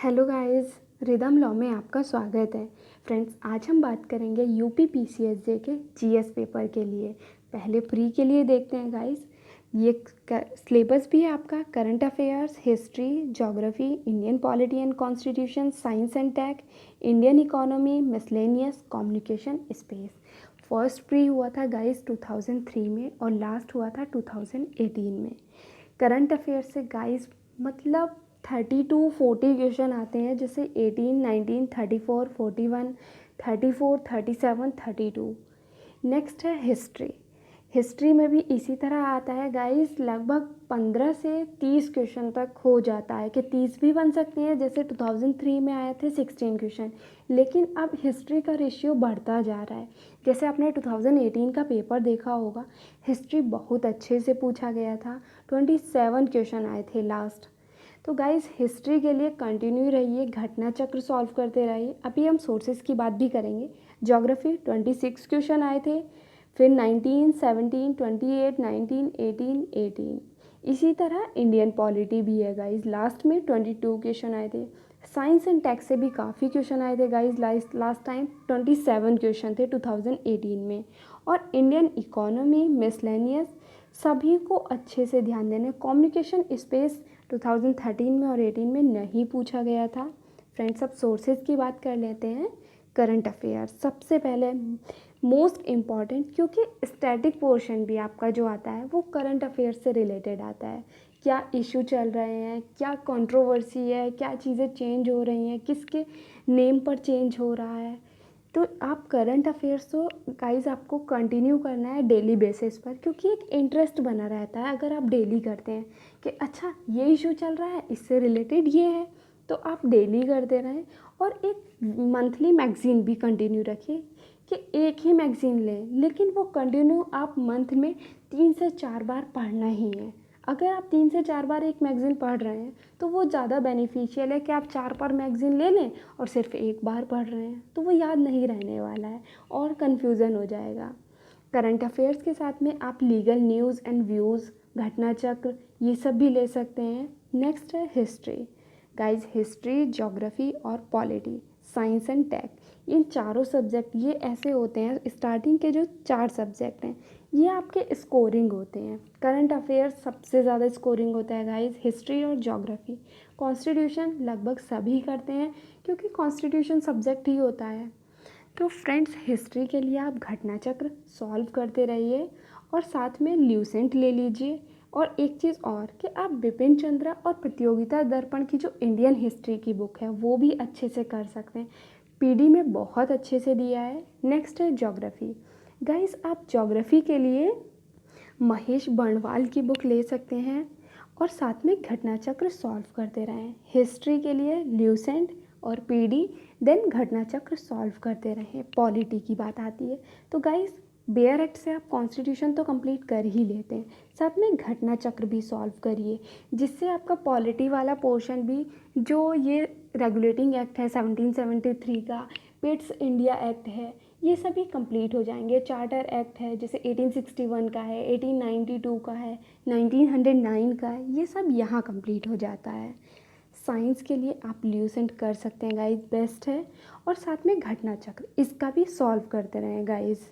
Hello guys, rhythm law में आपका स्वागत है। फ्रेंड्स, आज हम बात करेंगे यूपी पीसीएसजे के जीएस पेपर के लिए। पहले प्री के लिए देखते हैं गाइस। ये सिलेबस भी है आपका current affairs, history, geography, Indian polity and constitution, science and tech, Indian economy, miscellaneous, communication, space. First pre हुआ था गाइस 2003 में और लास्ट हुआ था 2018 में। करंट अफेयर्स से गाइस मतलब 30 to 40 क्वेश्चन आते हैं, जैसे 18, 19, 34, 41, 34, 37, 32। नेक्स्ट है हिस्ट्री। हिस्ट्री में भी इसी तरह आता है गाइस, लगभग 15 से 30 क्वेश्चन तक हो जाता है, कि 30 भी बन सकते हैं, जैसे 2003 में आए थे 16 क्वेश्चन। लेकिन अब हिस्ट्री का रेशियो बढ़ता जा रहा है। जैसे आपने 2018 का पेपर देखा होगा, हिस्ट्री बहुत अच्छे से पूछा गया था, 27 क्वेश्चन आए थे लास्ट। तो गाइस, हिस्ट्री के लिए कंटिन्यू रहिए, घटना चक्र सॉल्व करते रहिए। अभी हम सोर्सेज की बात भी करेंगे। ज्योग्राफी 26 क्वेश्चन आए थे, फिर 19, 17, 28, 19, 18, 18। इसी तरह इंडियन पॉलिटी भी है गाइस, लास्ट में 22 क्वेश्चन आए थे। साइंस एंड टेक से भी काफ़ी क्वेश्चन आए थे गाइस, लास्ट टाइम 27 क्वेश्चन थे 2018 में। और इंडियन इकोनॉमी, मिसलेनियस, सभी को अच्छे से ध्यान देने। कम्युनिकेशन स्पेस 2013 में और 18 में नहीं पूछा गया था। फ्रेंड्स, अब सोर्सेज की बात कर लेते हैं। करंट अफेयर्स सबसे पहले मोस्ट इम्पॉर्टेंट, क्योंकि स्टैटिक पोर्शन भी आपका जो आता है वो करंट अफेयर्स से रिलेटेड आता है। क्या इशू चल रहे हैं, क्या कंट्रोवर्सी है, क्या चीज़ें चेंज हो रही हैं, किसके नेम पर चेंज हो रहा है। तो आप करंट अफेयर्स तो गाइज आपको कंटिन्यू करना है डेली बेसिस पर, क्योंकि एक इंटरेस्ट बना रहता है अगर आप डेली करते हैं कि अच्छा ये इशू चल रहा है, इससे रिलेटेड ये है, तो आप डेली करते रहें। और एक मंथली मैगज़ीन भी कंटिन्यू रखिए, कि एक ही मैगज़ीन लें, लेकिन वो कंटिन्यू आप मंथ में 3 से 4 बार पढ़ना ही है। अगर आप 3 से 4 बार एक मैगज़ीन पढ़ रहे हैं तो वो ज़्यादा बेनिफिशियल है कि आप 4 बार मैगज़ीन ले लें और सिर्फ एक बार पढ़ रहे हैं, तो वो याद नहीं रहने वाला है और कन्फ्यूज़न हो जाएगा। करंट अफेयर्स के साथ में आप लीगल न्यूज़ एंड व्यूज़, घटना चक्र, ये सब भी ले सकते हैं। नेक्स्ट है हिस्ट्री। गाइज, हिस्ट्री, ज्योग्राफी और पॉलिटी, साइंस एंड टेक, इन चारों सब्जेक्ट ये ऐसे होते हैं, स्टार्टिंग के जो 4 सब्जेक्ट हैं ये आपके स्कोरिंग होते हैं। करंट अफेयर्स सबसे ज़्यादा स्कोरिंग होता है गाइस, हिस्ट्री और ज्योग्राफी। कॉन्स्टिट्यूशन लगभग सभी करते हैं, क्योंकि कॉन्स्टिट्यूशन सब्जेक्ट ही होता है। तो फ्रेंड्स, हिस्ट्री के लिए आप घटना चक्र सॉल्व करते रहिए और साथ में ल्यूसेंट ले लीजिए। और एक चीज़ और, कि आप बिपिन चंद्रा और प्रतियोगिता दर्पण की जो इंडियन हिस्ट्री की बुक है वो भी अच्छे से कर सकते हैं, पीडी में बहुत अच्छे से दिया है। नेक्स्ट है ज्योग्राफी। गाइस, आप ज्योग्राफी के लिए महेश बर्णवाल की बुक ले सकते हैं और साथ में घटना चक्र सॉल्व करते रहें। हिस्ट्री के लिए ल्यूसेंट और पीडी, देन घटना चक्र सॉल्व करते रहें। पॉलिटी की बात आती है तो गाइस, बेयर एक्ट से आप कॉन्स्टिट्यूशन तो कंप्लीट कर ही लेते हैं, साथ में घटना चक्र भी सॉल्व करिए, जिससे आपका पॉलिटी वाला पोर्शन भी, जो ये रेगुलेटिंग एक्ट है 1773 का, पिट्स इंडिया एक्ट है, ये सभी कंप्लीट हो जाएंगे। चार्टर एक्ट है जैसे 1861 का है, 1892 का है, 1909 का है, ये सब यहाँ कंप्लीट हो जाता है। साइंस के लिए आप ल्यूसेंट कर सकते हैं गाइस, बेस्ट है। और साथ में घटना चक्र, इसका भी सॉल्व करते रहें गाइस।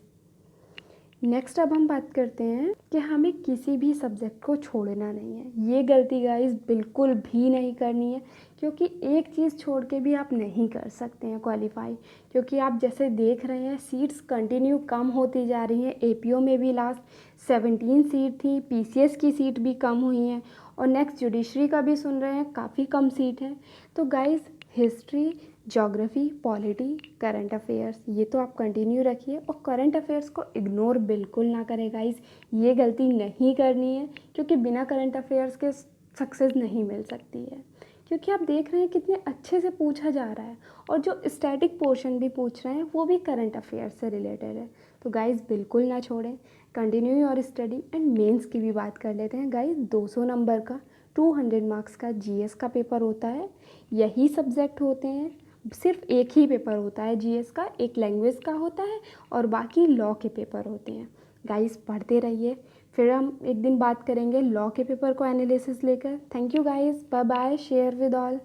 नेक्स्ट अब हम बात करते हैं कि हमें किसी भी सब्जेक्ट को छोड़ना नहीं है। ये गलती गाइस बिल्कुल भी नहीं करनी है, क्योंकि एक चीज़ छोड़ के भी आप नहीं कर सकते हैं क्वालिफाई। क्योंकि आप जैसे देख रहे हैं, सीट्स कंटिन्यू कम होती जा रही हैं। एपीओ में भी लास्ट 17 सीट थी, पीसीएस की सीट भी कम हुई हैं, और नेक्स्ट जुडिशरी का भी सुन रहे हैं काफ़ी कम सीट है। तो guys, history, geography, polity, current affairs, ये तो आप कंटिन्यू रखिए और करंट अफेयर्स को इग्नोर बिल्कुल ना करें गाइस। ये गलती नहीं करनी है, क्योंकि बिना करंट अफेयर्स के सक्सेस नहीं मिल सकती है। क्योंकि आप देख रहे हैं कितने अच्छे से पूछा जा रहा है, और जो स्टैटिक पोर्शन भी पूछ रहे हैं वो भी करंट अफेयर्स से रिलेटेड है। तो गाइस, बिल्कुल ना छोड़ें, continue your study. And mains की भी बात कर लेते हैं गाइस। 200 नंबर का 200 मार्क्स का जीएस का पेपर होता है। यही सब्जेक्ट होते हैं, सिर्फ एक ही पेपर होता है जीएस का, एक लैंग्वेज का होता है और बाकी लॉ के पेपर होते हैं। गाइस, पढ़ते रहिए, फिर हम एक दिन बात करेंगे लॉ के पेपर को एनालिसिस लेकर। Thank you guys, bye bye, share with all.